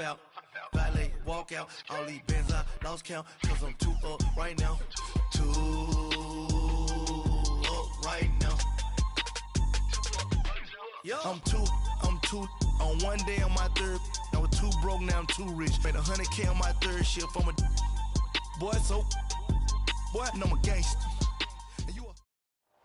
out. Valet, walk out. All these bands I lost count. Cause I'm too up right now. Too up right now. I'm too on one day on my third. I was too broke, now I'm too rich. Made 100K on my third shift. I'm a boy, so boy, and I'm a gangster.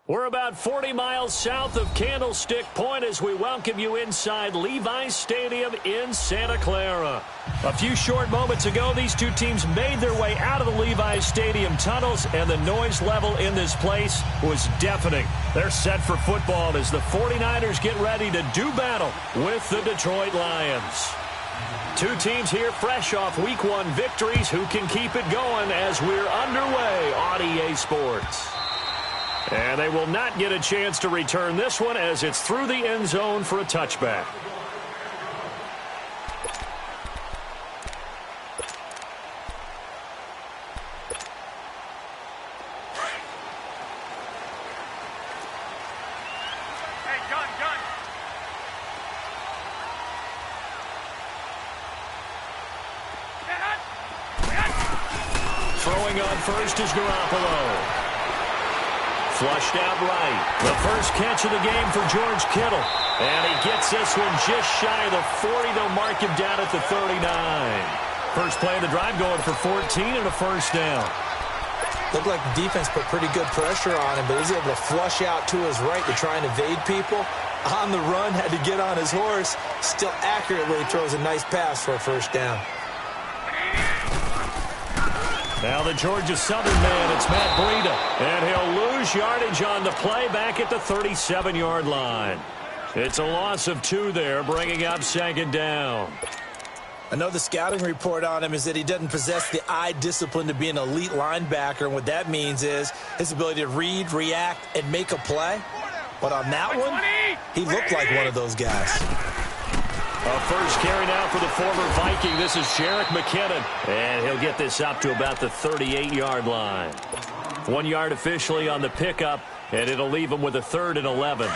We're about 40 miles south of Candlestick Point as we welcome you inside Levi's Stadium in Santa Clara. A few short moments ago, these two teams made their way out of the Levi's Stadium tunnels, and the noise level in this place was deafening. They're set for football as the 49ers get ready to do battle with the Detroit Lions. Two teams here fresh off Week 1 victories who can keep it going as we're underway on EA Sports. And they will not get a chance to return this one as it's through the end zone for a touchback. Throwing on first is Garoppolo. Flushed out right. The first catch of the game for George Kittle. And he gets this one just shy of the 40. They'll mark him down at the 39. First play of the drive going for 14 and a first down. Looked like the defense put pretty good pressure on him, but he's able to flush out to his right to try and evade people. On the run, had to get on his horse. Still accurately throws a nice pass for a first down. Now the Georgia Southern man, it's Matt Breida. And he'll lose yardage on the play back at the 37-yard line. It's a loss of 2 there, bringing up second down. I know the scouting report on him is that he doesn't possess the eye discipline to be an elite linebacker. And what that means is his ability to read, react, and make a play. But on that one, he looked like one of those guys. A first carry now for the former Viking. This is Jerick McKinnon. And he'll get this up to about the 38-yard line. 1 yard officially on the pickup, and it'll leave him with a 3rd and 11.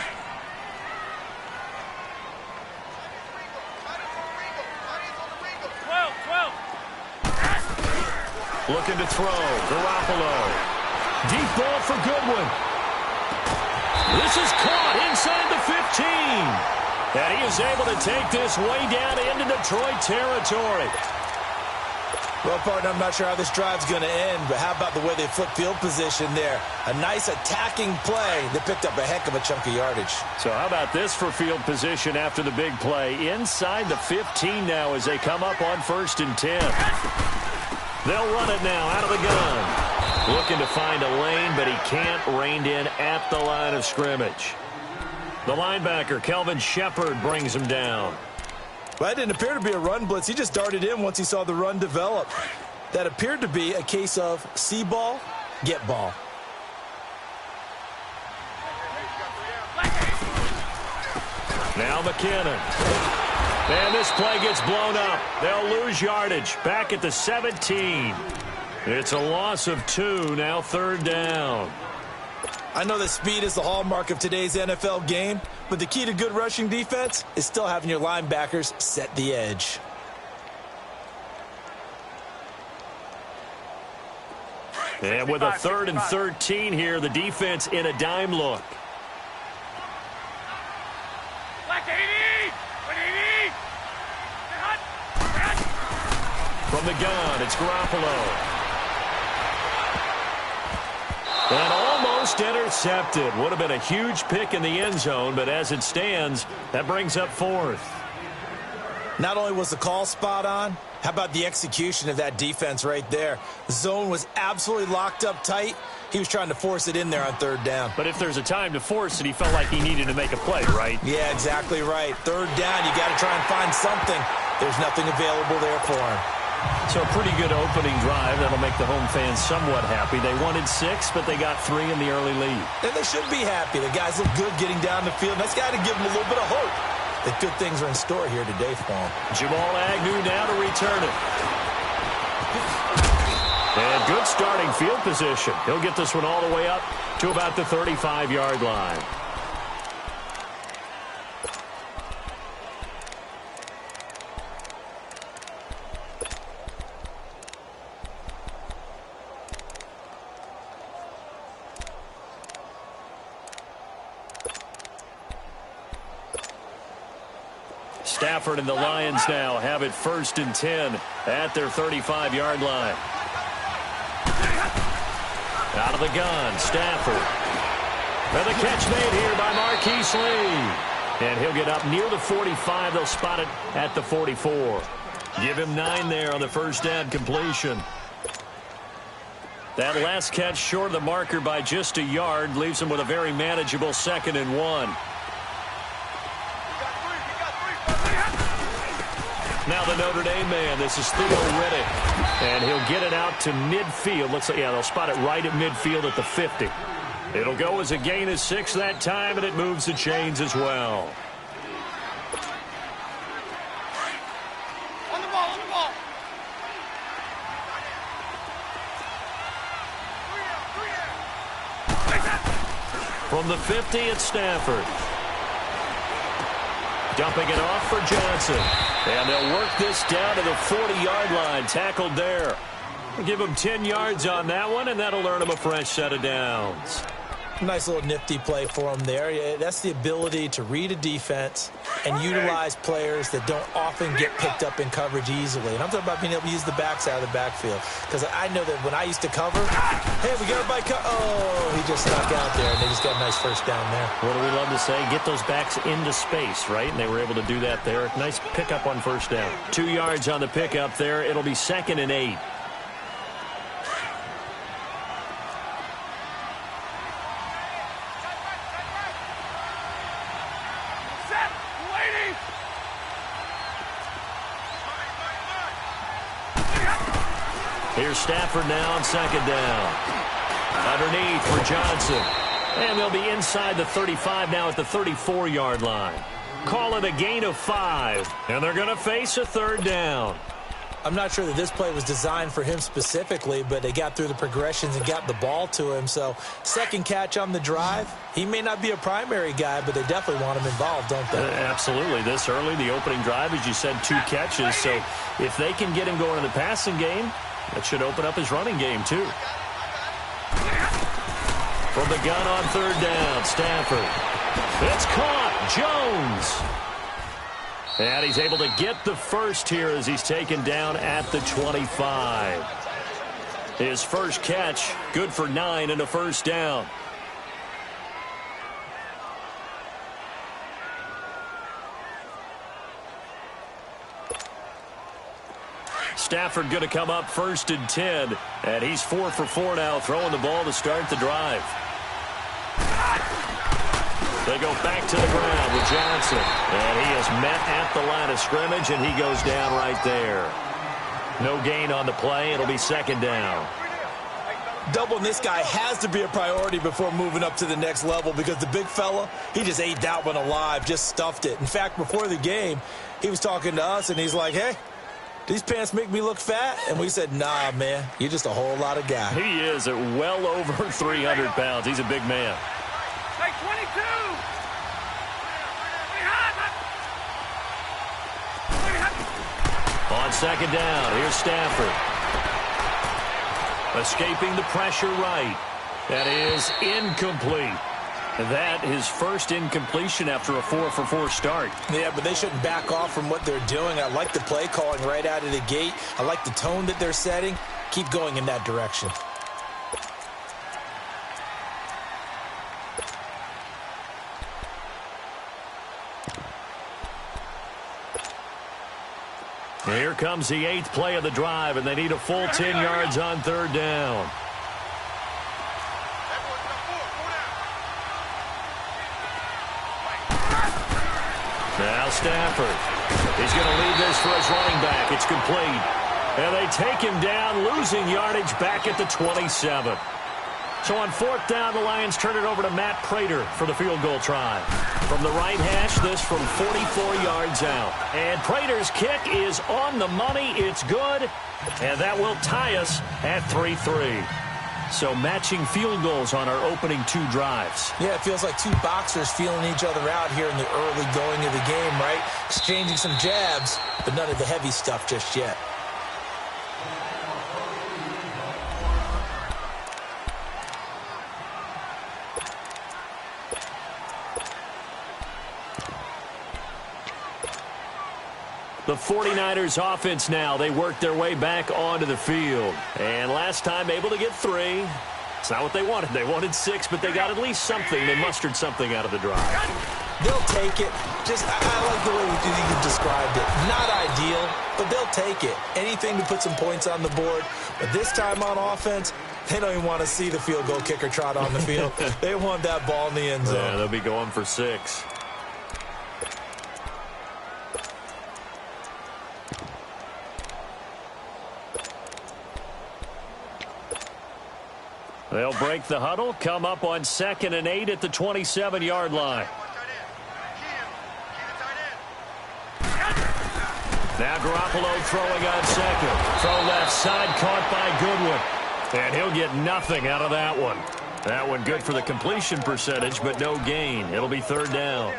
Looking to throw. Garoppolo. Deep ball for Goodwin. This is caught inside the 15. And he is able to take this way down into Detroit territory. Well, partner, I'm not sure how this drive's going to end, but how about the way they flip field position there? A nice attacking play that picked up a heck of a chunk of yardage. So how about this for field position after the big play? Inside the 15 now as they come up on 1st and 10. They'll run it now out of the gun. Looking to find a lane, but he can't. Reined in at the line of scrimmage. The linebacker, Kelvin Shepard, brings him down. Well, that didn't appear to be a run blitz. He just darted in once he saw the run develop. That appeared to be a case of see ball, get ball. Now McKinnon. And this play gets blown up. They'll lose yardage. Back at the 17. It's a loss of 2, now 3rd down. I know that speed is the hallmark of today's NFL game, but the key to good rushing defense is still having your linebackers set the edge. And with a 3rd and 13 here, the defense in a dime look. From the gun, it's Garoppolo. And almost intercepted. Would have been a huge pick in the end zone, but as it stands, that brings up 4th. Not only was the call spot on, how about the execution of that defense right there? The zone was absolutely locked up tight. He was trying to force it in there on 3rd down. But if there's a time to force it, he felt like he needed to make a play, right? Yeah, exactly right. 3rd down, you got to try and find something. There's nothing available there for him. So a pretty good opening drive. That'll make the home fans somewhat happy. They wanted 6, but they got 3 in the early lead. And they should be happy. The guys look good getting down the field. That's got to give them a little bit of hope that good things are in store here today for them. Jamal Agnew now to return it. And good starting field position. He'll get this one all the way up to about the 35-yard line. Stafford and the Lions now have it 1st and 10 at their 35-yard line. Out of the gun, Stafford. And the catch made here by Marquise Lee. And he'll get up near the 45. They'll spot it at the 44. Give him 9 there on the first down completion. That last catch short of the marker by just a yard leaves him with a very manageable 2nd and 1. Now the Notre Dame man, this is Theo Riddick. And he'll get it out to midfield. Looks like, yeah, they'll spot it right at midfield at the 50. It'll go as a gain of 6 that time, and it moves the chains as well. On the ball. From the 50, it's Stafford. Dumping it off for Johnson. And they'll work this down to the 40-yard line. Tackled there. Give him 10 yards on that one, and that'll earn him a fresh set of downs. Nice little nifty play for him there. Yeah, that's the ability to read a defense and utilize players that don't often get picked up in coverage easily. And I'm talking about being able to use the backside of the backfield. Because I know that when I used to cover, hey, we got everybody oh, he just snuck out there, and they just got a nice first down there. What do we love to say? Get those backs into space, right? And they were able to do that there. Nice pickup on first down. 2 yards on the pickup there. It'll be 2nd and 8. Here's Stafford now on 2nd down. Underneath for Johnson. And they'll be inside the 35 now at the 34-yard line. Call it a gain of 5. And they're going to face a 3rd down. I'm not sure that this play was designed for him specifically, but they got through the progressions and got the ball to him. So, 2nd catch on the drive. He may not be a primary guy, but they definitely want him involved, don't they? Absolutely. This early, the opening drive, as you said, 2 catches. So, if they can get him going in the passing game, that should open up his running game, too. From the gun on 3rd down, Stafford. It's caught. Jones. And he's able to get the first here as he's taken down at the 25. His first catch, good for 9 and a first down. Stafford going to come up 1st and 10. And he's 4 for 4 now, throwing the ball to start the drive. They go back to the ground with Johnson. And he is met at the line of scrimmage, and he goes down right there. No gain on the play. It'll be 2nd down. Doubling this guy has to be a priority before moving up to the next level, because the big fella, he just ate that one alive, just stuffed it. In fact, before the game, he was talking to us, and he's like, hey, these pants make me look fat? And we said, nah, man, you're just a whole lot of guy. He is at well over 300 pounds. He's a big man. Hey, 22! On 2nd down, here's Stafford. Escaping the pressure right. That is incomplete. That is first incompletion after a 4 for 4 start. Yeah, but they shouldn't back off from what they're doing. I like the play calling right out of the gate. I like the tone that they're setting. Keep going in that direction. Here comes the 8th play of the drive, and they need a full 10 yards on 3rd down. Now Stafford. He's going to leave this for his running back. It's complete. And they take him down, losing yardage back at the 27. So on 4th down, the Lions turn it over to Matt Prater for the field goal try. From the right hash, this from 44 yards out. And Prater's kick is on the money. It's good. And that will tie us at 3-3. So matching field goals on our opening 2 drives. Yeah, it feels like 2 boxers feeling each other out here in the early going of the game, right? Exchanging some jabs, but none of the heavy stuff just yet. The 49ers offense now. They work their way back onto the field. And last time able to get 3. It's not what they wanted. They wanted 6, but they got at least something. They mustered something out of the drive. They'll take it. I like the way you described it. Not ideal, but they'll take it. Anything to put some points on the board. But this time on offense, they don't even want to see the field goal kicker trot on the field. They want that ball in the end zone. Yeah, they'll be going for 6. They'll break the huddle, come up on 2nd and 8 at the 27-yard line. Now Garoppolo throwing on 2nd. Throw left side, caught by Goodwin. And he'll get nothing out of that one. That one good for the completion percentage, but no gain. It'll be 3rd down.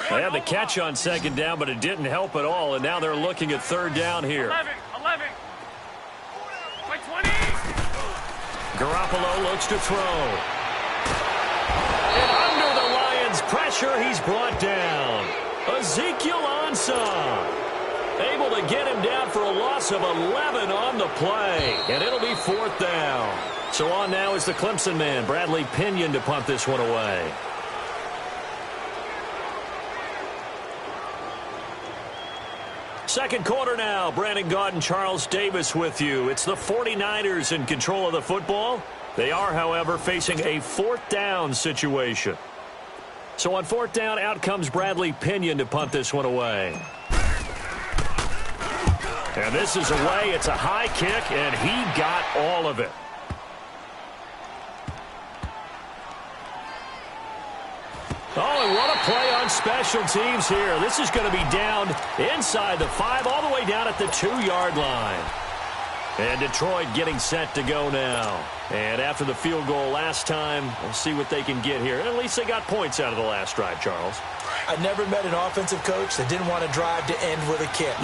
They had the catch on 2nd down, but it didn't help at all, and now they're looking at 3rd down here. 11. 20. Garoppolo looks to throw. And under the Lions' pressure, he's brought down. Ezekiel Ansah able to get him down for a loss of 11 on the play. And it'll be 4th down. So on now is the Clemson man, Bradley Pinion, to punt this one away. Second quarter now. Brandon Gaunt and Charles Davis with you. It's the 49ers in control of the football. They are, however, facing a 4th down situation. So on 4th down, out comes Bradley Pinion to punt this one away. And this is away. It's a high kick, and he got all of it. Oh, and what a play on special teams here. This is going to be down inside the 5, all the way down at the 2-yard line. And Detroit getting set to go now. And after the field goal last time, we'll see what they can get here. At least they got points out of the last drive, Charles. I never met an offensive coach that didn't want to drive to end with a kick.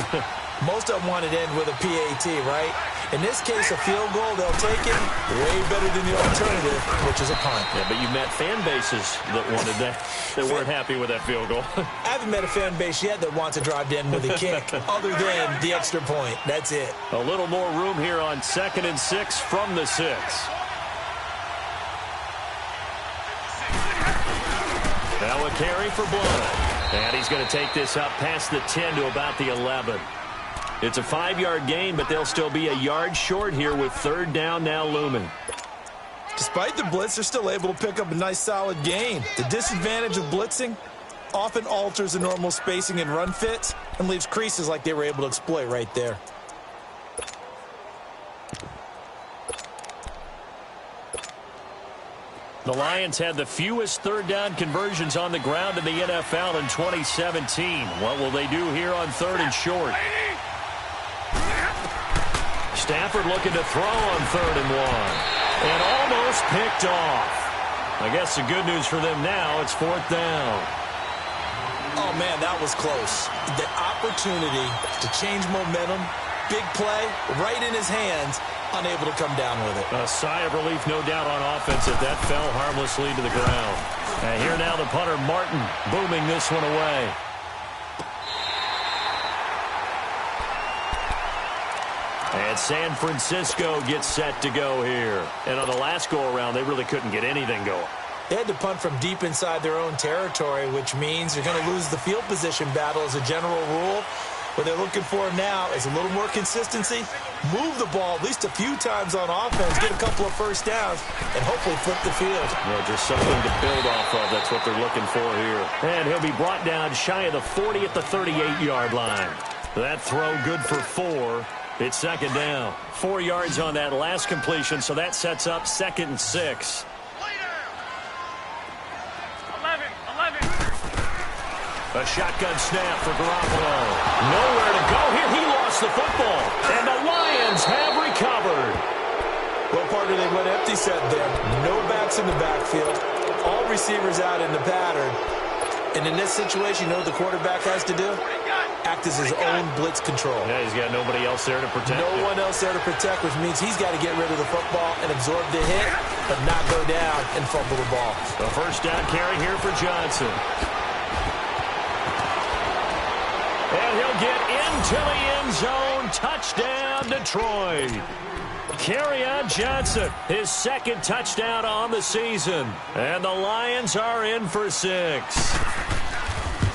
Most of them wanted to end with a PAT, right? In this case, a field goal, they'll take it way better than the alternative, which is a punt. Yeah, but you met fan bases that wanted that, that weren't happy with that field goal. I haven't met a fan base yet that wants to drive to end with a kick, other than the extra point. That's it. A little more room here on 2nd and 6 from the 6. Now a carry for Blount. And he's going to take this up past the 10 to about the 11. It's a 5-yard gain, but they'll still be a yard short here with 3rd down now looming. Despite the blitz, they're still able to pick up a nice solid gain. The disadvantage of blitzing often alters the normal spacing and run fits and leaves creases like they were able to exploit right there. The Lions had the fewest 3rd down conversions on the ground in the NFL in 2017. What will they do here on 3rd and short? Stafford looking to throw on 3rd and 1. And almost picked off. I guess the good news for them now, it's 4th down. Oh, man, that was close. The opportunity to change momentum, big play, right in his hands, unable to come down with it. A sigh of relief, no doubt, on offense if that fell harmlessly to the ground. And here now the punter, Martin, booming this one away. And San Francisco gets set to go here. And on the last go-around, they really couldn't get anything going. They had to punt from deep inside their own territory, which means they're going to lose the field position battle as a general rule. What they're looking for now is a little more consistency, move the ball at least a few times on offense, get a couple of first downs, and hopefully flip the field. Well, just something to build off of. That's what they're looking for here. And he'll be brought down shy of the 40 at the 38-yard line. That throw good for 4. It's 2nd down. 4 yards on that last completion, so that sets up 2nd and 6. 11. A shotgun snap for Garoppolo. Nowhere to go here. He lost the football. And the Lions have recovered. Well, partner, they went empty set there. No backs in the backfield. All receivers out in the pattern. And in this situation, you know what the quarterback has to do? Act as his own blitz control. Yeah, he's got nobody else there to protect. No one else there to protect, which means he's got to get rid of the football and absorb the hit, but not go down and fumble the ball. The first down carry here for Johnson. And he'll get into the end zone. Touchdown, Detroit. Kerryon Johnson, his second touchdown on the season. And the Lions are in for 6.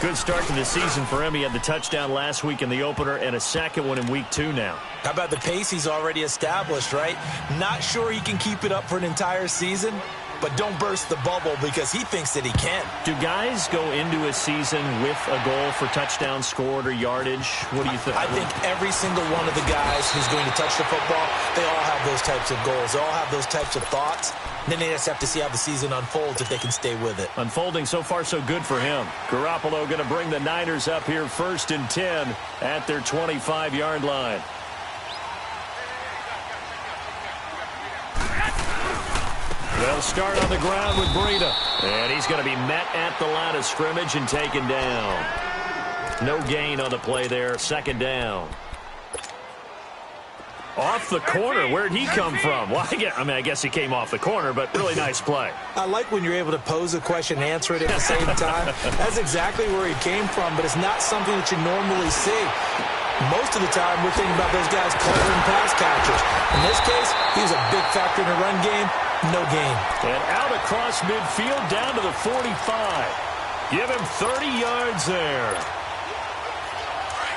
Good start to the season for him. He had the touchdown last week in the opener and a second one in week 2 now. How about the pace he's already established, right? Not sure he can keep it up for an entire season, but don't burst the bubble because he thinks that he can. Do guys go into a season with a goal for touchdown scored or yardage? What do you think? I think every single one of the guys who's going to touch the football, they all have those types of goals. They all have those types of thoughts. Then they just have to see how the season unfolds if they can stay with it. Unfolding so far so good for him. Garoppolo going to bring the Niners up here 1st and 10 at their 25-yard line. They'll start on the ground with Breida. And he's going to be met at the line of scrimmage and taken down. No gain on the play there. 2nd down. Off the corner. Where'd he come from? Well, I guess he came off the corner, but really nice play. I like when you're able to pose a question and answer it at the same time. That's exactly where he came from, but it's not something that you normally see. Most of the time, we're thinking about those guys covering pass catchers. In this case, he was a big factor in the run game. No gain. And out across midfield down to the 45. Give him 30 yards there.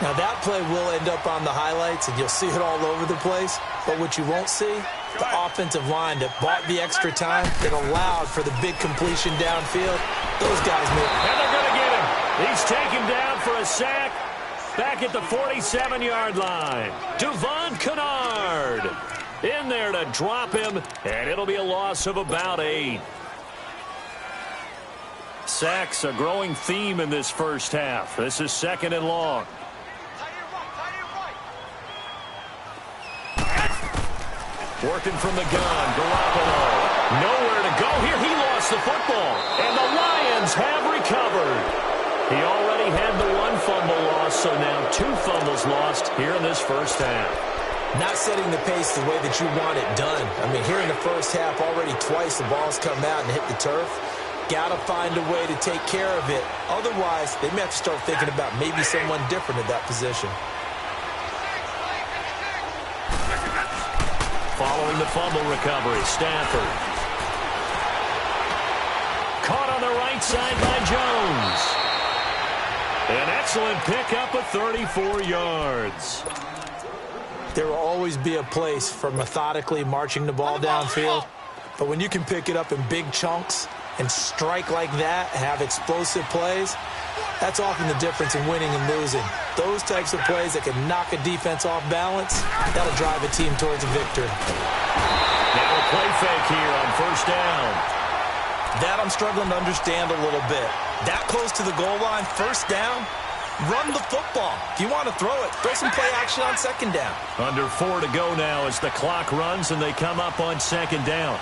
Now, that play will end up on the highlights, and you'll see it all over the place. But what you won't see, the offensive line that bought the extra time, that allowed for the big completion downfield, those guys made it. And they're going to get him. He's taken down for a sack. Back at the 47-yard line. Devon Kennard in there to drop him, and it'll be a loss of about 8. Sacks, a growing theme in this first half. This is 2nd and long. Working from the gun, Garoppolo. Nowhere to go here. He lost the football, and the Lions have recovered. He already had the 1 fumble loss, so now 2 fumbles lost here in this first half. Not setting the pace the way that you want it done. I mean, here in the first half, already twice the ball's come out and hit the turf. Got to find a way to take care of it. Otherwise, they may have to start thinking about maybe someone different at that position. Following the fumble recovery, Stafford. Caught on the right side by Jones. An excellent pickup of 34 yards. There will always be a place for methodically marching the ball downfield. But when you can pick it up in big chunks and strike like that, have explosive plays, that's often the difference in winning and losing. Those types of plays that can knock a defense off balance, that'll drive a team towards a victory. Now a play fake here on 1st down. That I'm struggling to understand a little bit. That close to the goal line, 1st down, run the football. If you want to throw it, throw some play action on 2nd down. Under 4 to go now as the clock runs and they come up on 2nd down.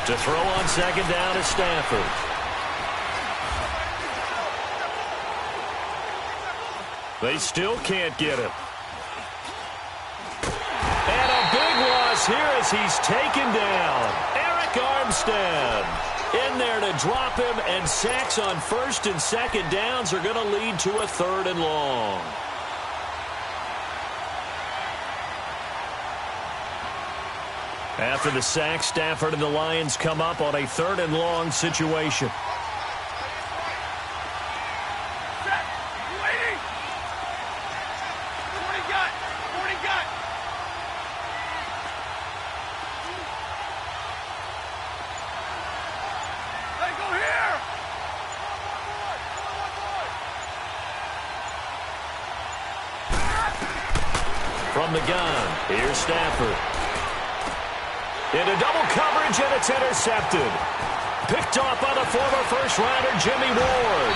To throw on 2nd down is Stafford. They still can't get him. And a big loss here as he's taken down. Eric Armstead in there to drop him, and sacks on 1st and 2nd downs are going to lead to a 3rd and long. After the sack, Stafford and the Lions come up on a 3rd and long situation. From the gun, here's Stafford. Into double coverage, and it's intercepted. Picked off by the former first-rounder, Jimmy Ward.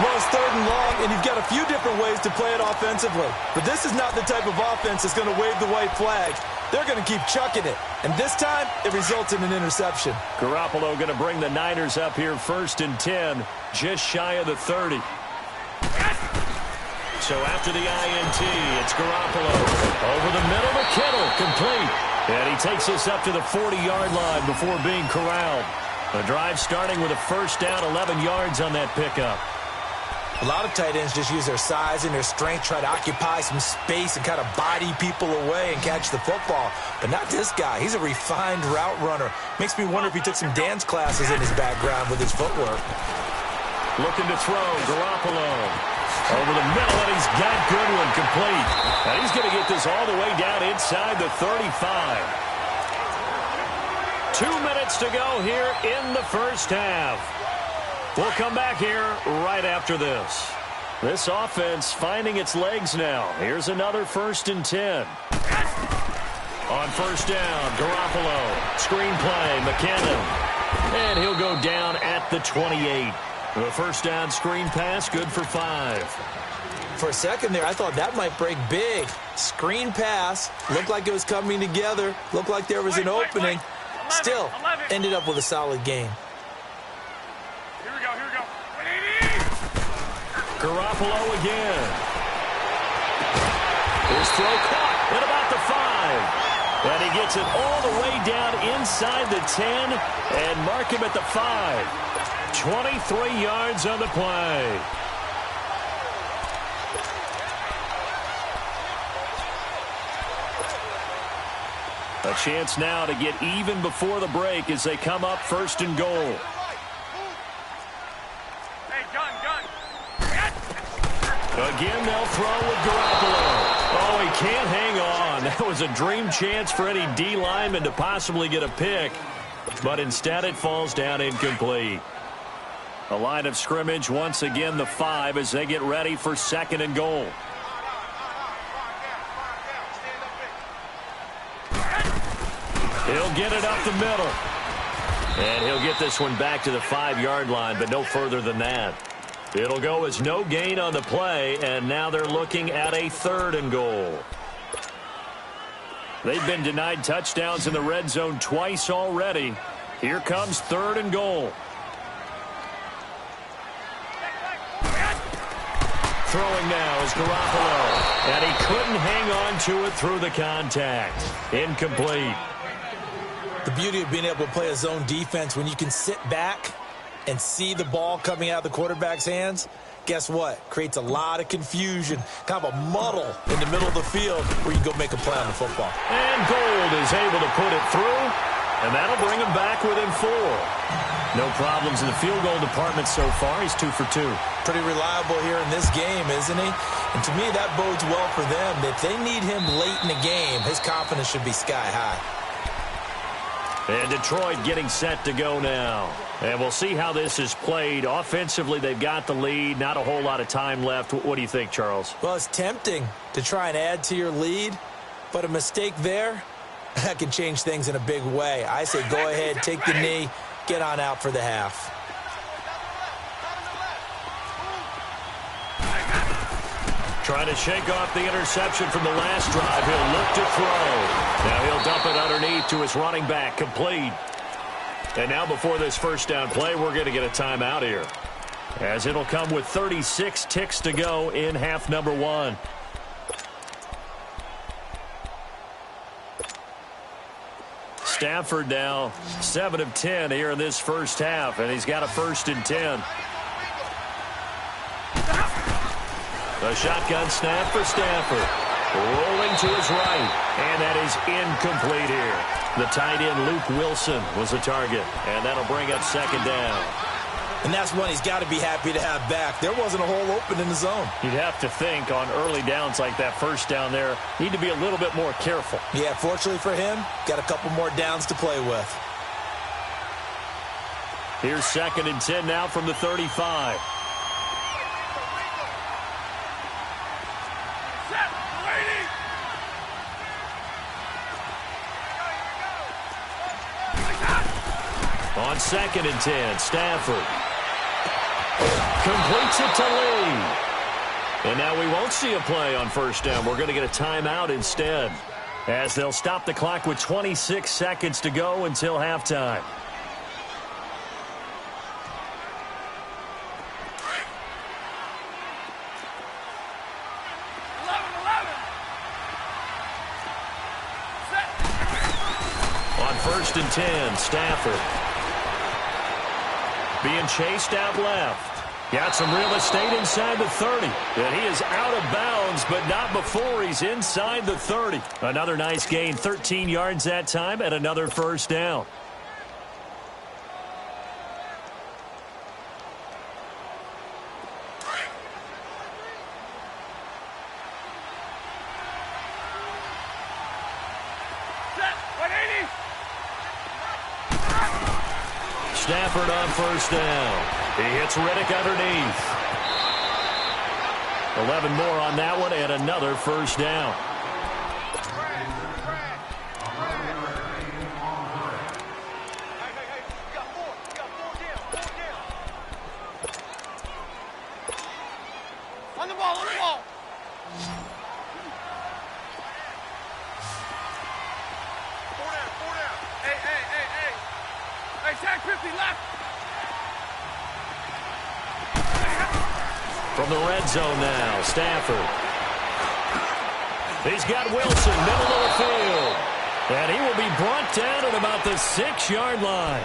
Well, it's 3rd and long, and you've got a few different ways to play it offensively. But this is not the type of offense that's going to wave the white flag. They're going to keep chucking it. And this time, it results in an interception. Garoppolo going to bring the Niners up here 1st and 10, just shy of the 30. So after the INT, it's Garoppolo. Over the middle to Kittle, complete. And he takes us up to the 40-yard line before being corralled. The drive starting with a first down, 11 yards on that pickup. A lot of tight ends just use their size and their strength, try to occupy some space and kind of body people away and catch the football. But not this guy. He's a refined route runner. Makes me wonder if he took some dance classes in his background with his footwork. Looking to throw, Garoppolo. Over the middle, and he's got Goodwin complete. And he's going to get this all the way down inside the 35. 2 minutes to go here in the first half. We'll come back here right after this. This offense finding its legs now. Here's another 1st and 10. On first down, Garoppolo. Screen play, McKinnon. And he'll go down at the 28. The first down screen pass, good for 5. For a second there, I thought that might break big. Screen pass, looked like it was coming together, looked like there was an opening. 11, Still, 11. ended up with a solid game. Here we go. Garoppolo again. His throw caught at about the 5. And he gets it all the way down inside the 10 and mark him at the 5. 23 yards on the play. A chance now to get even before the break as they come up 1st and goal. Hey, gun. Again, they'll throw with Garoppolo. Oh, he can't hang on. That was a dream chance for any D lineman to possibly get a pick. But instead it falls down incomplete. The line of scrimmage once again the 5 as they get ready for 2nd and goal. He'll get it up the middle. And he'll get this one back to the 5-yard line, but no further than that. It'll go as no gain on the play, and now they're looking at a 3rd and goal. They've been denied touchdowns in the red zone twice already. Here comes 3rd and goal. Throwing now is Garoppolo, and he couldn't hang on to it through the contact. Incomplete. The beauty of being able to play a zone defense when you can sit back and see the ball coming out of the quarterback's hands, guess what? Creates a lot of confusion, kind of a muddle in the middle of the field where you go make a play on the football. And Gold is able to put it through, and that'll bring him back within 4. No problems in the field goal department so far. He's 2 for 2. Pretty reliable here in this game, isn't he? And to me, that bodes well for them. If they need him late in the game, his confidence should be sky high. And Detroit getting set to go now. And we'll see how this is played. Offensively, they've got the lead. Not a whole lot of time left. What do you think, Charles? Well, it's tempting to try and add to your lead, but a mistake there, that can change things in a big way. I say go ahead, take the knee, get on out for the half. Trying to shake off the interception from the last drive. He'll look to throw. Now he'll dump it underneath to his running back. Complete. And now before this first down play, we're going to get a timeout here, as it'll come with 36 ticks to go in half number 1. Stafford now 7 of 10 here in this first half, and he's got a 1st and 10. The shotgun snap for Stafford. Rolling to his right, and that is incomplete here. The tight end, Luke Wilson, was the target, and that'll bring up 2nd down. And that's one he's got to be happy to have back. There wasn't a hole open in the zone. You'd have to think on early downs like that first down there, need to be a little bit more careful. Yeah, fortunately for him, got a couple more downs to play with. Here's 2nd and 10 now from the 35. On 2nd and 10, Stafford completes it to Lee. And now we won't see a play on first down. We're going to get a timeout instead, as they'll stop the clock with 26 seconds to go until halftime. On 1st and 10, Stafford. Being chased out left. Got some real estate inside the 30. And he is out of bounds, but not before he's inside the 30. Another nice gain, 13 yards that time, and another first down. Stafford on 1st down. He hits Riddick underneath. 11 more on that one and another first down. On the ball, on the ball. Four down. Hey. Hey, tag 50 left. From the red zone now, Stafford. He's got Wilson, middle of the field. And he will be brought down at about the 6-yard line.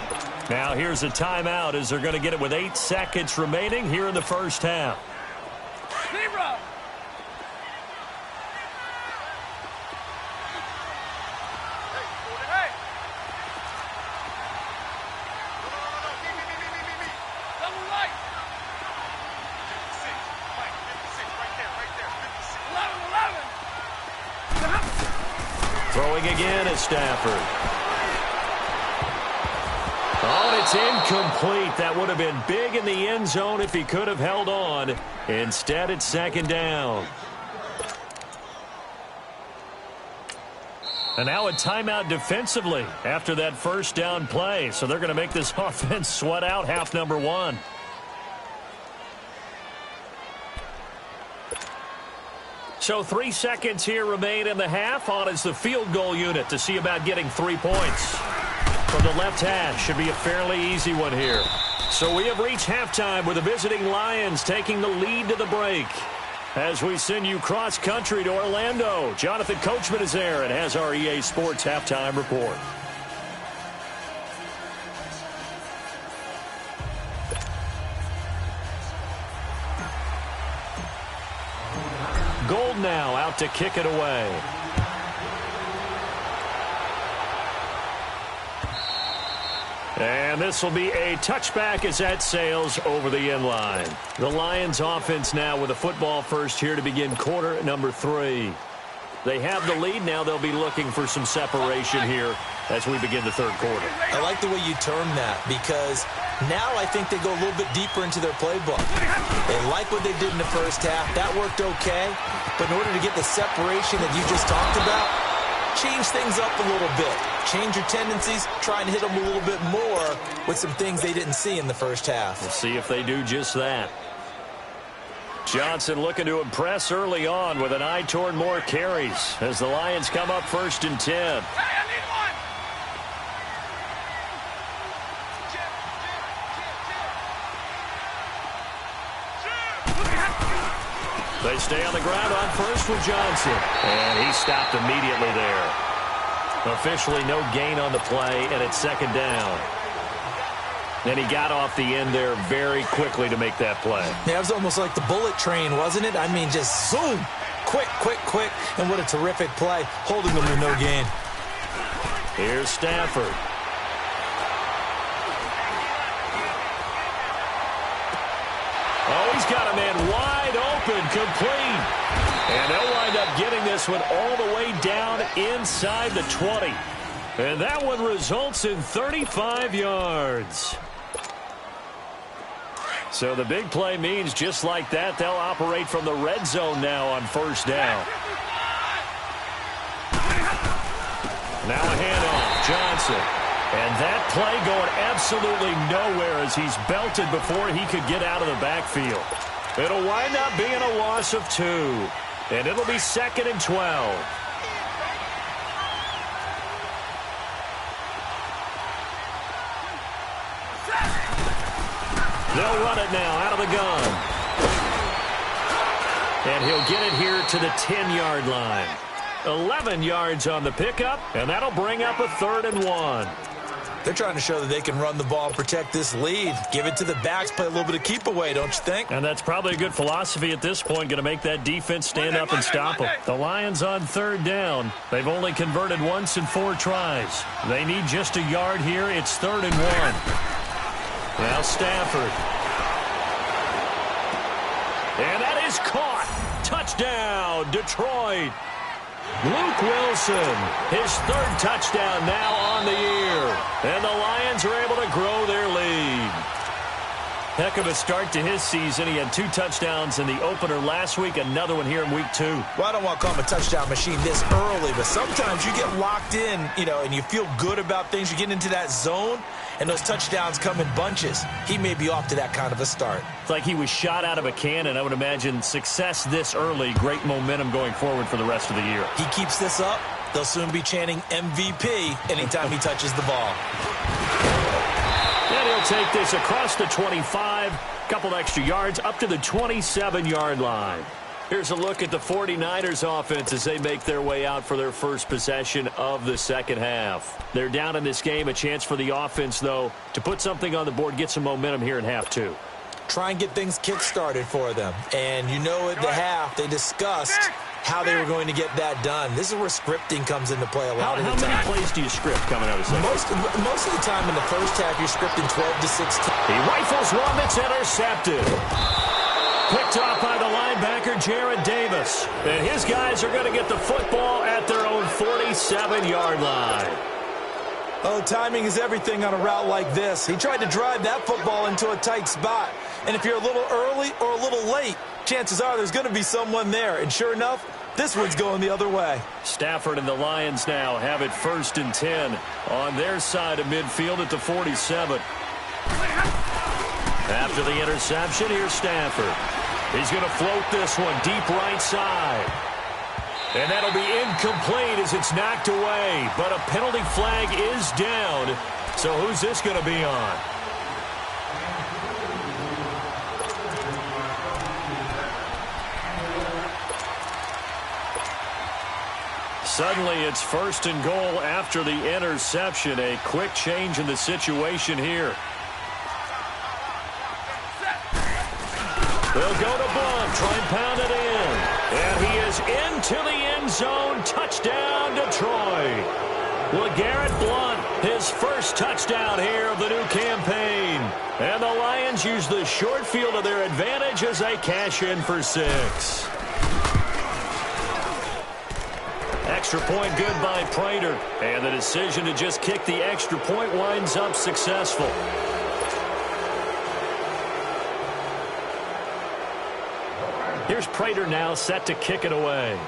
Now here's a timeout as they're going to get it with 8 seconds remaining here in the first half. Zero. Hey. No. Me. Double right. 56. Mike, 56. Right there. 56. 11. Throwing again is Stafford. Oh, and it's incomplete. That would have been big in the end zone if he could have held on. Instead, it's 2nd down. And now a timeout defensively after that first down play. So they're going to make this offense sweat out half number 1. So 3 seconds here remain in the half. On is the field goal unit to see about getting 3 points. From the left hash, should be a fairly easy one here. So we have reached halftime with the visiting Lions taking the lead to the break. As we send you cross-country to Orlando, Jonathan Coachman is there and has our EA Sports halftime report. Gold now out to kick it away. And this will be a touchback as that sails over the end line. The Lions offense now with a football first here to begin quarter number 3. They have the lead. Now they'll be looking for some separation here as we begin the third quarter. I like the way you term that because now I think they go a little bit deeper into their playbook. They like what they did in the first half. That worked okay. But in order to get the separation that you just talked about, change things up a little bit. Change your tendencies, try and hit them a little bit more with some things they didn't see in the first half. We'll see if they do just that. Johnson looking to impress early on with an eye toward more carries as the Lions come up 1st and 10. Hey, I need one. They stay on the ground on first with Johnson. And he stopped immediately there. Officially no gain on the play, and it's 2nd down. And he got off the end there very quickly to make that play. Yeah, it was almost like the bullet train, wasn't it? I mean, just zoom. Quick. And what a terrific play, holding them to no gain. Here's Stafford. Oh, he's got a man wide open, complete. And they'll wind up getting this one all the way down inside the 20. And that one results in 35 yards. So the big play means just like that, they'll operate from the red zone now on 1st down. Now a handoff, Johnson. And that play going absolutely nowhere as he's belted before he could get out of the backfield. It'll wind up being a loss of 2. And it'll be 2nd and 12. They'll run it now out of the gun. And he'll get it here to the 10-yard line. 11 yards on the pickup, and that'll bring up a 3rd and 1. They're trying to show that they can run the ball and protect this lead. Give it to the backs, play a little bit of keep away, don't you think? And that's probably a good philosophy at this point, going to make that defense stand up and stop them. The Lions on 3rd down. They've only converted once in 4 tries. They need just a yard here. It's 3rd and 1. Now Stafford. And that is caught. Touchdown, Detroit. Luke Wilson, his 3rd touchdown now on the year. And the Lions are able to grow their lead. Heck of a start to his season. He had 2 touchdowns in the opener last week, another one here in week 2. Well, I don't want to call him a touchdown machine this early, but sometimes you get locked in, and you feel good about things. You get into that zone, and those touchdowns come in bunches. He may be off to that kind of a start. It's like he was shot out of a cannon. I would imagine success this early, great momentum going forward for the rest of the year. He keeps this up, they'll soon be chanting MVP anytime he touches the ball. And he'll take this across the 25, couple extra yards, up to the 27-yard line. Here's a look at the 49ers offense as they make their way out for their first possession of the second half. They're down in this game, a chance for the offense, though, to put something on the board, get some momentum here in half 2. Try and get things kick-started for them. And at the half, they discussed how they were going to get that done. This is where scripting comes into play a lot of the time. How many plays do you script coming out of the second? Most of the time in the first half, you're scripting 12 to 16. He rifles one that's intercepted. Picked off by the linebacker, Jared Davis. And his guys are going to get the football at their own 47-yard line. Oh, timing is everything on a route like this. He tried to drive that football into a tight spot. And if you're a little early or a little late, chances are there's going to be someone there. And sure enough, this one's going the other way. Stafford and the Lions now have it 1st and 10 on their side of midfield at the 47. After the interception, here's Stafford. He's going to float this one deep right side. And that'll be incomplete as it's knocked away. But a penalty flag is down. So who's this going to be on? Suddenly it's 1st and goal after the interception. A quick change in the situation here. They'll go to Blunt, try and pound it in. And he is into the end zone. Touchdown, Detroit. LeGarrette Blunt, his first touchdown here of the new campaign. And the Lions use the short field to their advantage as they cash in for 6. Extra point good by Prater. And the decision to just kick the extra point winds up successful. Here's Prater now set to kick it away.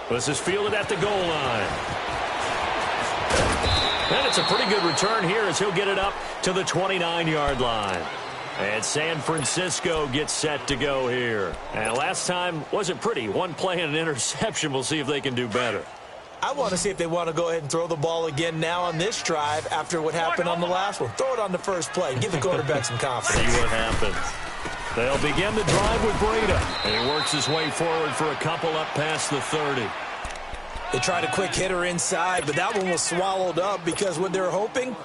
This is fielded at the goal line. And it's a pretty good return here as he'll get it up to the 29-yard line. And San Francisco gets set to go here. And last time wasn't pretty. One play and an interception. We'll see if they can do better. I want to see if they want to go ahead and throw the ball again now on this drive after what happened on the last one. Throw it on the first play. Give the quarterback some confidence. See what happens. They'll begin the drive with Breda. And he works his way forward for a couple up past the 30. They tried a quick hitter inside, but that one was swallowed up because what they're hoping,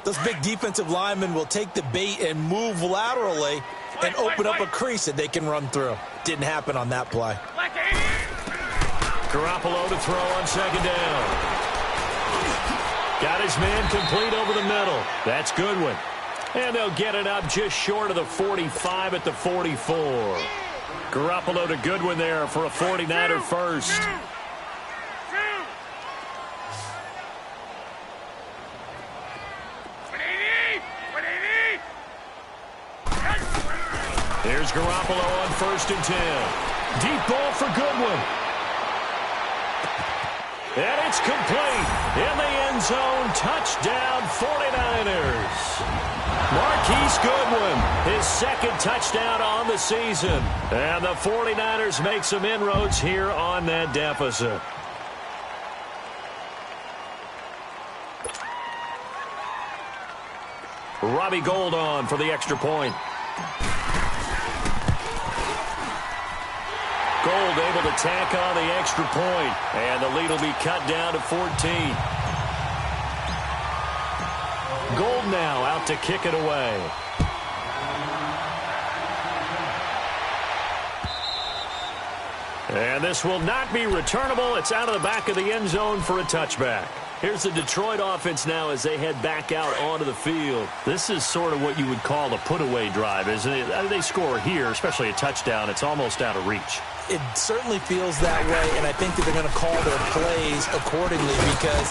those big defensive linemen will take the bait and move laterally and open up a crease that they can run through. Didn't happen on that play. Garoppolo to throw on 2nd down. Got his man complete over the middle. That's Goodwin. And they'll get it up just short of the 45 at the 44. Garoppolo to Goodwin there for a 49er first. Here's Garoppolo on 1st and 10. Deep ball for Goodwin. And it's complete. In the end zone. Touchdown 49ers. Marquise Goodwin, his 2nd touchdown on the season. And the 49ers make some inroads here on that deficit. Robbie Gould on for the extra point. Gold able to tack on the extra point, and the lead will be cut down to 14. Gold now out to kick it away. And this will not be returnable. It's out of the back of the end zone for a touchback. Here's the Detroit offense now as they head back out onto the field. This is sort of what you would call a put-away drive, isn't it? They score here, especially a touchdown. It's almost out of reach. It certainly feels that way, and I think that they're going to call their plays accordingly because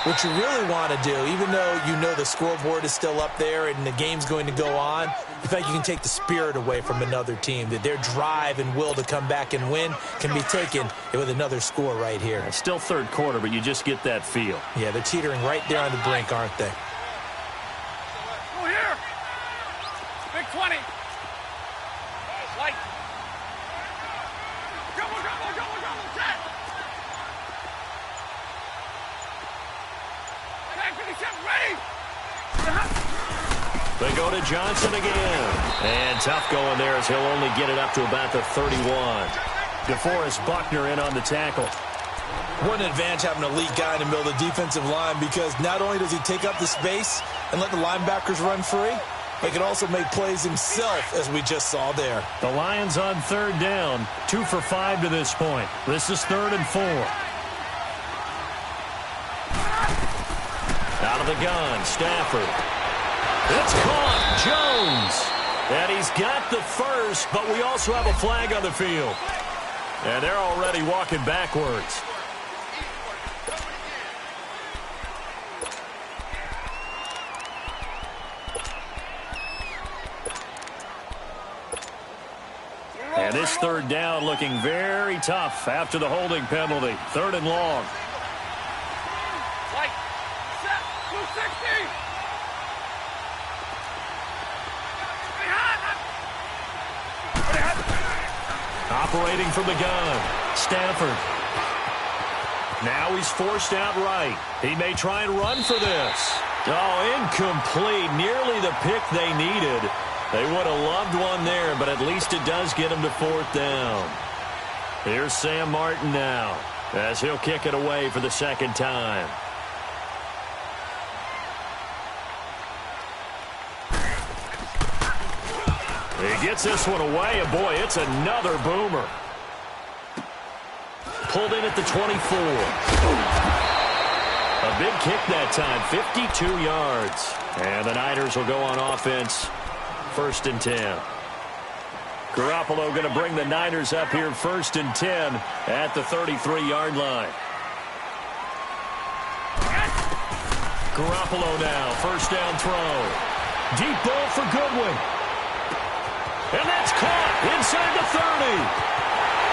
what you really want to do, even though you know the scoreboard is still up there and the game's going to go on, in fact, you can take the spirit away from another team, that their drive and will to come back and win can be taken with another score right here. It's still third quarter, but you just get that feel. Yeah, they're teetering right there on the brink, aren't they? Go here. Big 20. Light. Double, set. Tag 57, ready. They go to Johnson again. And tough going there as he'll only get it up to about the 31. DeForest Buckner in on the tackle. What an advantage having an elite guy in the middle of the defensive line, because not only does he take up the space and let the linebackers run free, he can also make plays himself, as we just saw there. The Lions on third down, 2 for 5 to this point. This is 3rd and 4. Out of the gun, Stafford. It's caught, Jones. And he's got the first, but we also have a flag on the field. And they're already walking backwards. And this third down looking very tough after the holding penalty. 3rd and long. Light. Set. 260. Operating from the gun, Stafford. Now he's forced out right. He may try and run for this. Oh, incomplete. Nearly the pick they needed. They would have loved one there, but at least it does get him to 4th down. Here's Sam Martin now as he'll kick it away for the 2nd time. He gets this one away, and boy, it's another boomer. Pulled in at the 24. A big kick that time, 52 yards. And the Niners will go on offense, 1st and 10. Garoppolo going to bring the Niners up here 1st and 10 at the 33-yard line. Garoppolo now, 1st down throw. Deep ball for Goodwin. And that's caught inside the 30.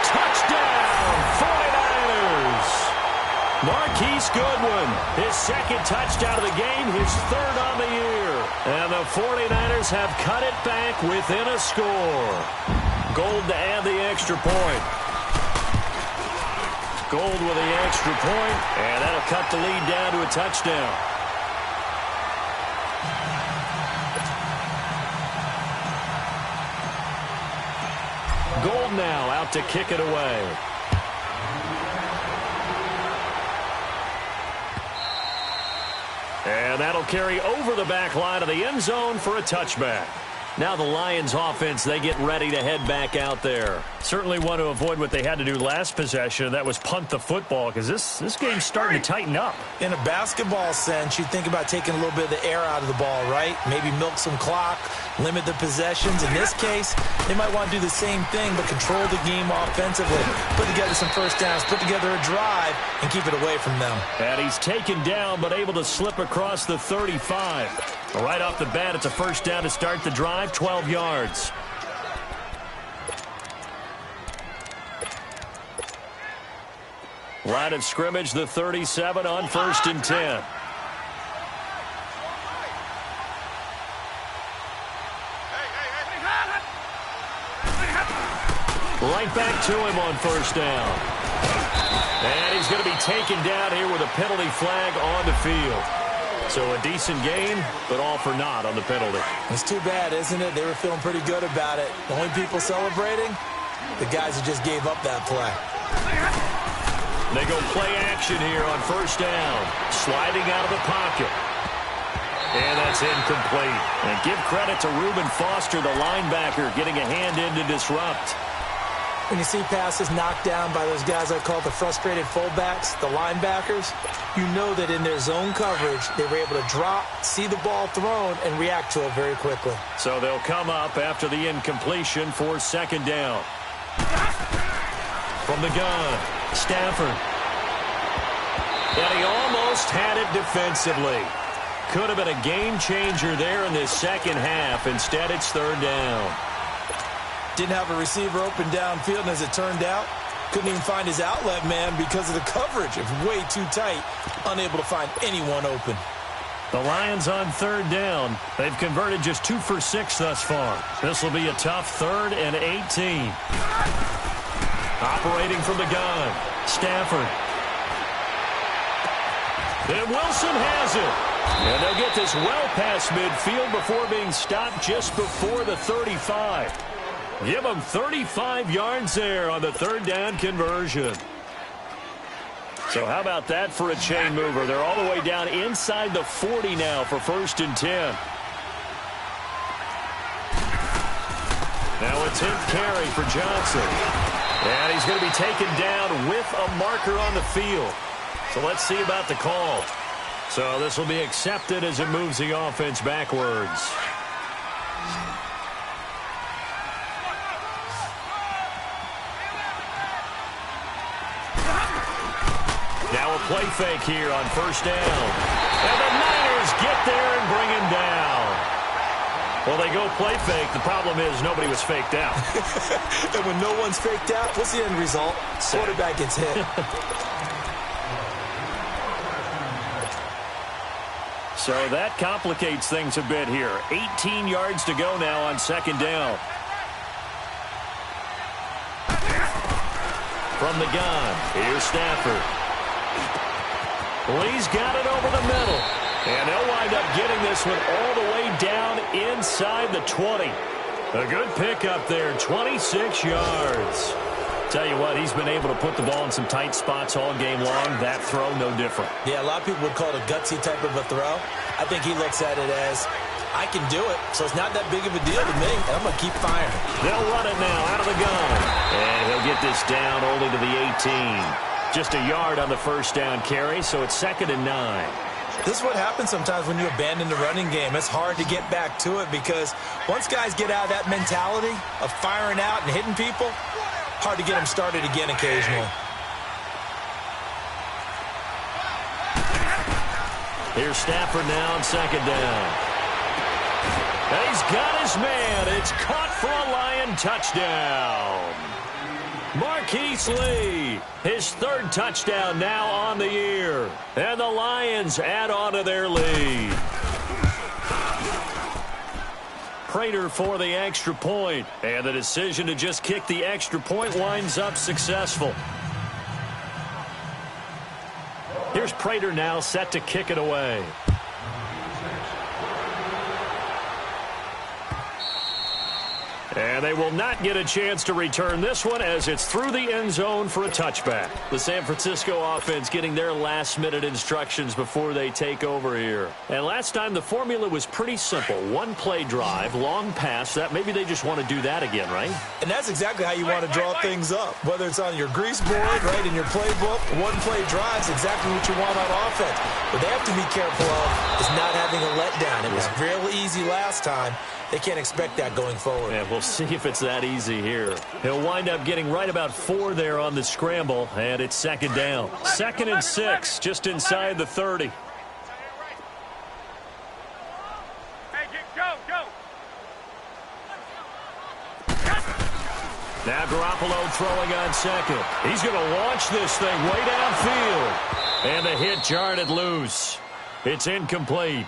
Touchdown, 49ers. Marquise Goodwin, his 2nd touchdown of the game, his 3rd on the year. And the 49ers have cut it back within a score. Gold to add the extra point. Gold with the extra point, and that'll cut the lead down to a touchdown. Gold now out to kick it away. And that'll carry over the back line of the end zone for a touchback. Now the Lions offense, they get ready to head back out there. Certainly want to avoid what they had to do last possession. That was punt the football, because this game's starting to tighten up. In a basketball sense, you think about taking a little bit of the air out of the ball, right? Maybe milk some clock, limit the possessions. In this case, they might want to do the same thing, but control the game offensively. Put together some first downs, put together a drive, and keep it away from them. And he's taken down, but able to slip across the 35. Right off the bat, it's a 1st down to start the drive, 12 yards. Line of scrimmage, the 37 on 1st and 10. Right back to him on 1st down. And he's going to be taken down here with a penalty flag on the field. So a decent game, but all for naught on the penalty. It's too bad, isn't it? They were feeling pretty good about it. The only people celebrating, the guys who just gave up that play. They go play action here on first down. Sliding out of the pocket. And that's incomplete. And give credit to Reuben Foster, the linebacker, getting a hand in to disrupt. When you see passes knocked down by those guys I call the frustrated fullbacks, the linebackers, you know that in their zone coverage, they were able to drop, see the ball thrown, and react to it very quickly. So they'll come up after the incompletion for second down. From the gun, Stafford. And he almost had it defensively. Could have been a game changer there in this second half. Instead, it's third down. Didn't have a receiver open downfield, and as it turned out, couldn't even find his outlet man because of the coverage. It was way too tight, unable to find anyone open. The Lions on third down. They've converted just 2 for 6 thus far. This will be a tough 3rd and 18. Operating from the gun, Stafford. And Wilson has it. And they'll get this well past midfield before being stopped just before the 35. Give them 35 yards there on the third down conversion. So how about that for a chain mover? They're all the way down inside the 40 now for 1st and 10. Now a 10th carry for Johnson. And he's going to be taken down with a marker on the field. So let's see about the call. So this will be accepted as it moves the offense backwards. Now a play fake here on first down. And the Niners get there and bring him down. Well, they go play fake. The problem is nobody was faked out. And when no one's faked out, what's the end result? Quarterback gets hit. So that complicates things a bit here. 18 yards to go now on second down. From the gun, here's Stafford. Lee's got it over the middle. And they'll wind up getting this one all the way down inside the 20. A good pickup there, 26 yards. Tell you what, he's been able to put the ball in some tight spots all game long. That throw, no different. Yeah, a lot of people would call it a gutsy type of a throw. I think he looks at it as, I can do it, so it's not that big of a deal to me, and I'm going to keep firing. They'll run it now out of the gun. And he'll get this down only to the 18. Just a yard on the first down carry, so it's 2nd and 9. This is what happens sometimes when you abandon the running game. It's hard to get back to it because once guys get out of that mentality of firing out and hitting people, hard to get them started again occasionally. Here's Stafford now on second down. And he's got his man. It's caught for a Lion touchdown. Marquise Lee, his 3rd touchdown now on the year. And the Lions add on to their lead. Prater for the extra point. And the decision to just kick the extra point winds up successful. Here's Prater now set to kick it away. And they will not get a chance to return this one as it's through the end zone for a touchback. The San Francisco offense getting their last-minute instructions before they take over here. And last time the formula was pretty simple. 1-play drive, long pass. That maybe they just want to do that again, right? And that's exactly how you want to draw things up. Whether it's on your grease board, right, in your playbook, 1-play drive's exactly what you want on offense. What they have to be careful of is not having a letdown. It was real easy last time. They can't expect that going forward. And we'll see if it's that easy here. He'll wind up getting right about 4 there on the scramble, and it's 2nd down. 2nd and 6, just inside the 30. Hey, go. Now Garoppolo throwing on second. He's going to launch this thing way downfield. And the hit jarred it loose. It's incomplete.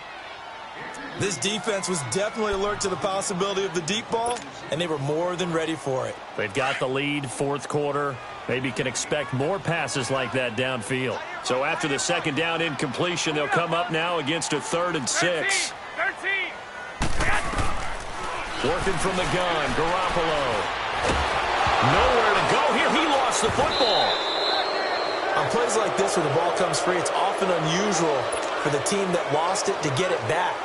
This defense was definitely alert to the possibility of the deep ball, and they were more than ready for it. They've got the lead, 4th quarter. Maybe can expect more passes like that downfield. So after the 2nd down incompletion, they'll come up now against a 3rd and 6. 13. Working from the gun, Garoppolo. Nowhere to go here. He lost the football. On plays like this where the ball comes free, it's often unusual for the team that lost it to get it back.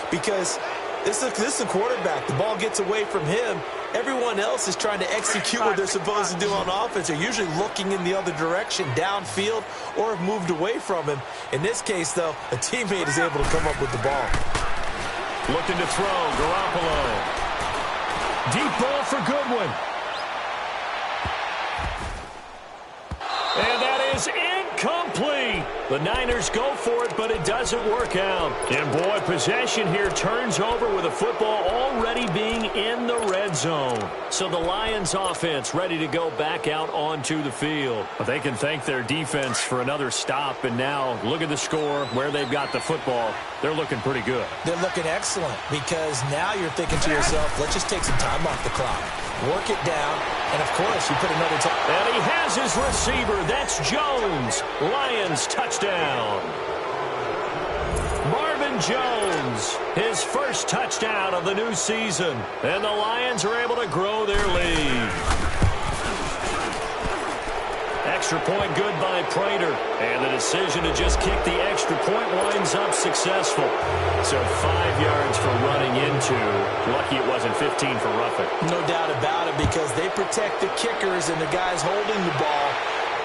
Because this is a quarterback. The ball gets away from him. Everyone else is trying to execute what they're supposed to do on offense. They're usually looking in the other direction, downfield, or have moved away from him. In this case, though, a teammate is able to come up with the ball. Looking to throw, Garoppolo. Deep ball for Goodwin. And that is incomplete. The Niners go for it, but it doesn't work out. And, boy, possession here turns over with the football already being in the red zone. So the Lions offense ready to go back out onto the field. But they can thank their defense for another stop. And now look at the score, where they've got the football. They're looking pretty good. They're looking excellent because now you're thinking to yourself, let's just take some time off the clock. Work it down, and, of course, you put another time. And he has his receiver. That's Jones. Lions touchdown. Marvin Jones, his first touchdown of the new season. And the Lions are able to grow their lead. Extra point good by Prater. And the decision to just kick the extra point winds up successful. So 5 yards for running into. Lucky it wasn't 15 for roughing. No doubt about it, because they protect the kickers and the guys holding the ball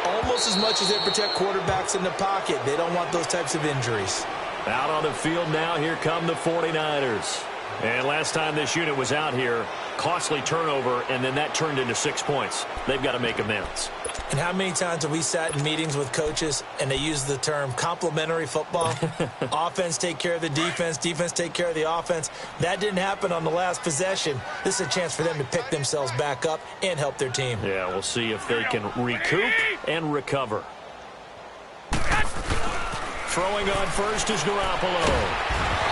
almost as much as they protect quarterbacks in the pocket. They don't want those types of injuries. Out on the field now, here come the 49ers. And last time this unit was out here, costly turnover, and then that turned into 6 points. They've got to make amends. And how many times have we sat in meetings with coaches and they use the term complementary football? Offense take care of the defense, defense take care of the offense. That didn't happen on the last possession. This is a chance for them to pick themselves back up and help their team. Yeah, we'll see if they can recoup and recover. Throwing on first is Garoppolo.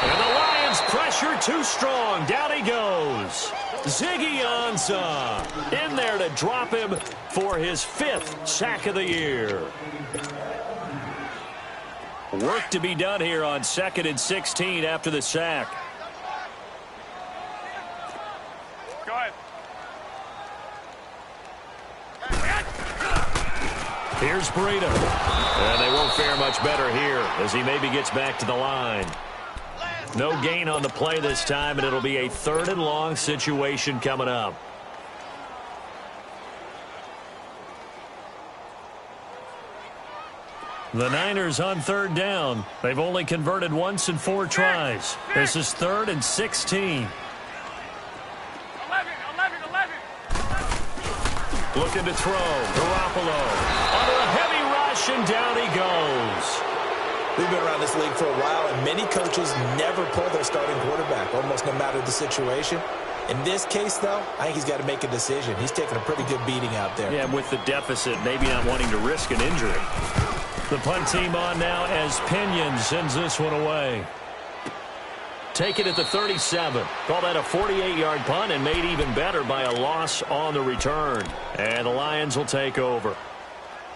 And the Lions pressure too strong. Down he goes. Ziggy Ansah in there to drop him for his 5th sack of the year. Work to be done here on 2nd and 16 after the sack. Go ahead. Here's Breida. And they won't fare much better here as he maybe gets back to the line. No gain on the play this time, and it'll be a 3rd and long situation coming up. The Niners on 3rd down. They've only converted once in 4 tries. This is 3rd and 16. 11. Looking to throw. Garoppolo under a heavy rush, and down he goes. We've been around this league for a while, and many coaches never pull their starting quarterback, almost no matter the situation. In this case, though, I think he's got to make a decision. He's taking a pretty good beating out there. Yeah, with the deficit, maybe not wanting to risk an injury. The punt team on now as Pinion sends this one away. Take it at the 37. Call that a 48-yard punt, and made even better by a loss on the return. And the Lions will take over.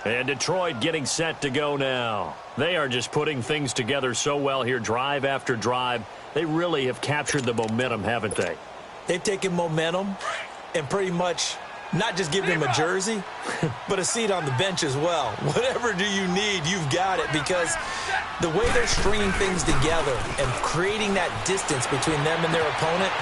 And Detroit getting set to go now. They are just putting things together so well here, drive after drive. They really have captured the momentum, haven't they? They've taken momentum and pretty much not just given him a jersey, but a seat on the bench as well. Whatever do you need, you've got it, because the way they're stringing things together and creating that distance between them and their opponent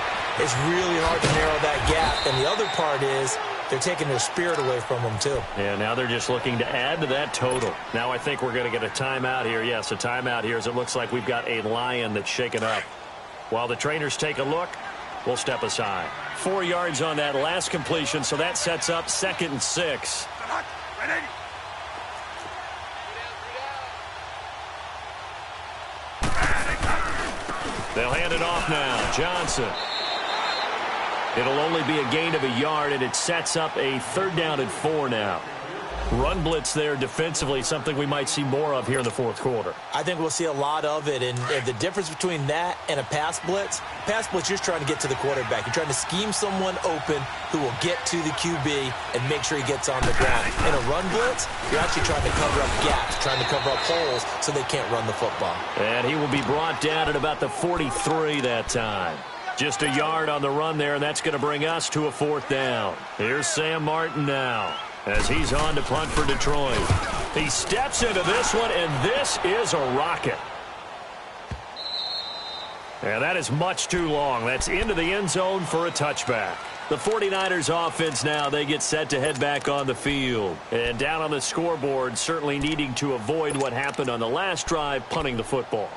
is really hard to narrow that gap. And the other part is they're taking their spirit away from them, too. Yeah, now they're just looking to add to that total. Now I think we're going to get a timeout here. Yes, a timeout here, as it looks like we've got a Lion that's shaken up. While the trainers take a look, we'll step aside. 4 yards on that last completion, so that sets up 2nd and 6. They'll hand it off now. Johnson. It'll only be a gain of a yard, and it sets up a 3rd down and 4 now. Run blitz there defensively, something we might see more of here in the 4th quarter. I think we'll see a lot of it, and the difference between that and a pass blitz, you're just trying to get to the quarterback. You're trying to scheme someone open who will get to the QB and make sure he gets on the ground. In a run blitz, you're actually trying to cover up gaps, trying to cover up holes so they can't run the football. And he will be brought down at about the 43 that time. Just a yard on the run there, and that's going to bring us to a 4th down. Here's Sam Martin now as he's on to punt for Detroit. He steps into this one, and this is a rocket. And that is much too long. That's into the end zone for a touchback. The 49ers offense now, they get set to head back on the field. And down on the scoreboard, certainly needing to avoid what happened on the last drive, punting the football.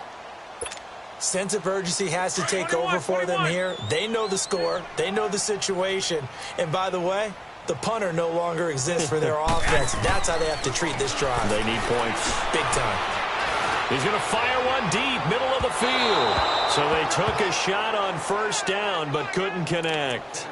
Sense of urgency has to take over for them here. They know the score. They know the situation. And by the way, the punter no longer exists for their offense. That's how they have to treat this drive. They need points. Big time. He's going to fire one deep, middle of the field. So they took a shot on 1st down, but couldn't connect.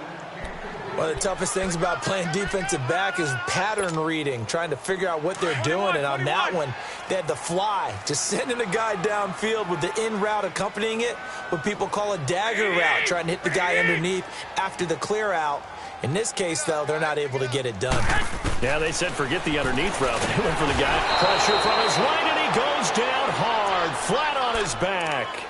One of the toughest things about playing defensive back is pattern reading, trying to figure out what they're doing. And on that one, they had the fly, just sending a guy downfield with the in route accompanying it, what people call a dagger route, trying to hit the guy underneath after the clear out. In this case, though, they're not able to get it done. Yeah, they said forget the underneath route. They went for the guy. Pressure from his right, and he goes down hard, flat on his back.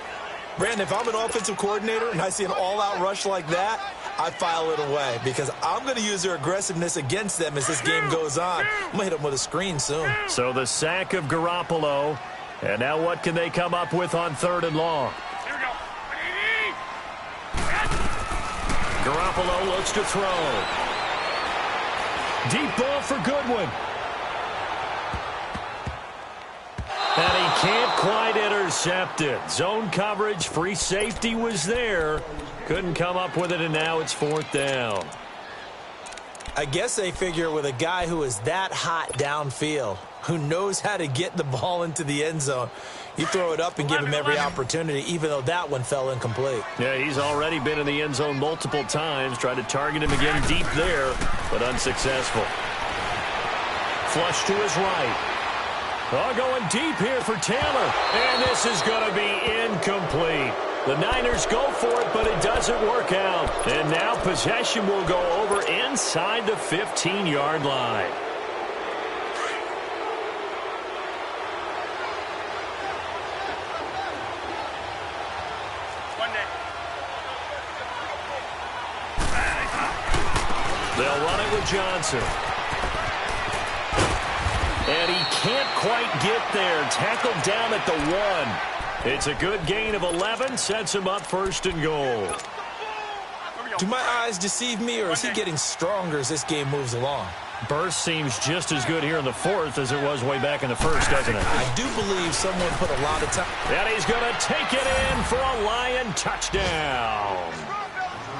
Brandon, if I'm an offensive coordinator and I see an all-out rush like that, I file it away because I'm going to use their aggressiveness against them as this game goes on. I'm going to hit them with a screen soon. So the sack of Garoppolo. And now what can they come up with on 3rd and long? Here we go. Garoppolo looks to throw. Deep ball for Goodwin. And he can't quite intercept it. Zone coverage, free safety was there. Couldn't come up with it, and now it's 4th down. I guess they figure with a guy who is that hot downfield, who knows how to get the ball into the end zone, you throw it up and give him every opportunity, even though that one fell incomplete. Yeah, he's already been in the end zone multiple times. Tried to target him again deep there, but unsuccessful. Flush to his right. Oh, going deep here for Taylor. And this is going to be incomplete. The Niners go for it, but it doesn't work out. And now possession will go over inside the 15-yard line. They'll run it with Johnson. And he can't quite get there. Tackled down at the 1. It's a good gain of 11. Sets him up 1st and goal. Do my eyes deceive me, or is he getting stronger as this game moves along? Burst seems just as good here in the 4th as it was way back in the 1st, doesn't it? I do believe someone put a lot of time. And he's going to take it in for a Lion touchdown.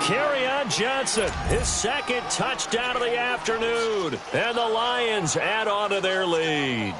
Kerryon Johnson, his 2nd touchdown of the afternoon. And the Lions add on to their lead.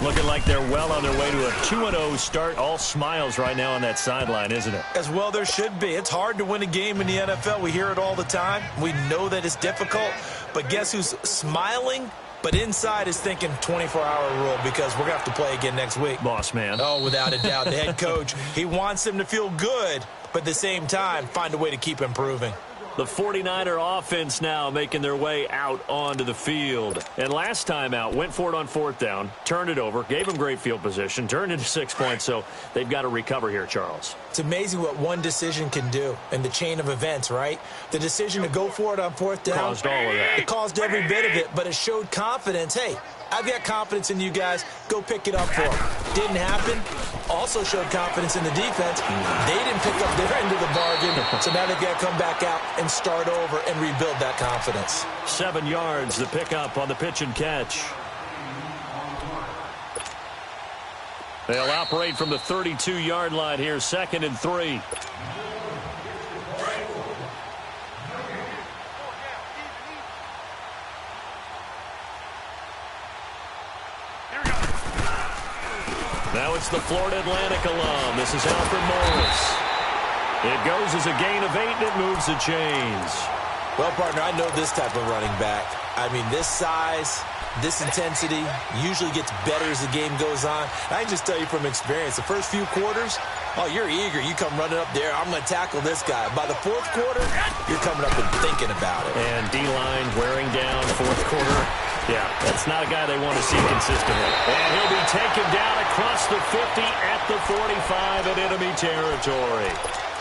Looking like they're well on their way to a 2-0 start. All smiles right now on that sideline, isn't it? As well there should be. It's hard to win a game in the NFL. We hear it all the time. We know that it's difficult. But guess who's smiling? But inside is thinking 24-hour rule because we're going to have to play again next week. Boss man. Oh, without a doubt. The head coach, he wants them to feel good, but at the same time, find a way to keep improving. The 49er offense now making their way out onto the field. And last time out, went for it on 4th down, turned it over, gave them great field position, turned into 6 points, so they've got to recover here, Charles. It's amazing what one decision can do in the chain of events, right? The decision to go for it on 4th down. Caused all of that. It caused every bit of it, but it showed confidence. Hey, I've got confidence in you guys. Go pick it up for them. Didn't happen. Also showed confidence in the defense. They didn't pick up their end of the bargain, so now they've got to come back out and start over and rebuild that confidence. 7 yards, the pickup on the pitch and catch. They'll operate from the 32-yard line here, 2nd and 3. Now it's the Florida Atlantic alum. This is Alfred Morris. It goes as a gain of 8, and it moves the chains. Well, partner, I know this type of running back. I mean, this size, this intensity usually gets better as the game goes on. I can just tell you from experience, the first few quarters, oh, you're eager. You come running up there. I'm going to tackle this guy. By the 4th quarter, you're coming up and thinking about it. And D-line wearing down 4th quarter. Yeah, that's not a guy they want to see consistently. And he'll be taken down across the 50 at the 45 in enemy territory.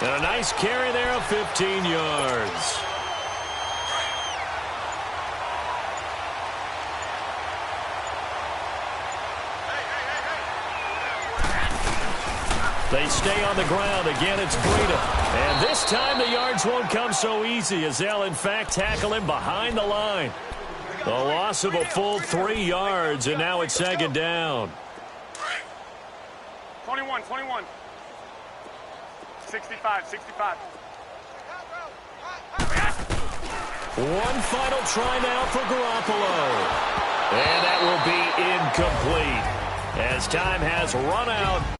And a nice carry there of 15 yards. They stay on the ground. Again, it's Breida. And this time the yards won't come so easy as they'll, in fact, tackle him behind the line. A loss of a full 3 yards, and now it's second down. 21. 65. One final try now for Garoppolo. And that will be incomplete as time has run out.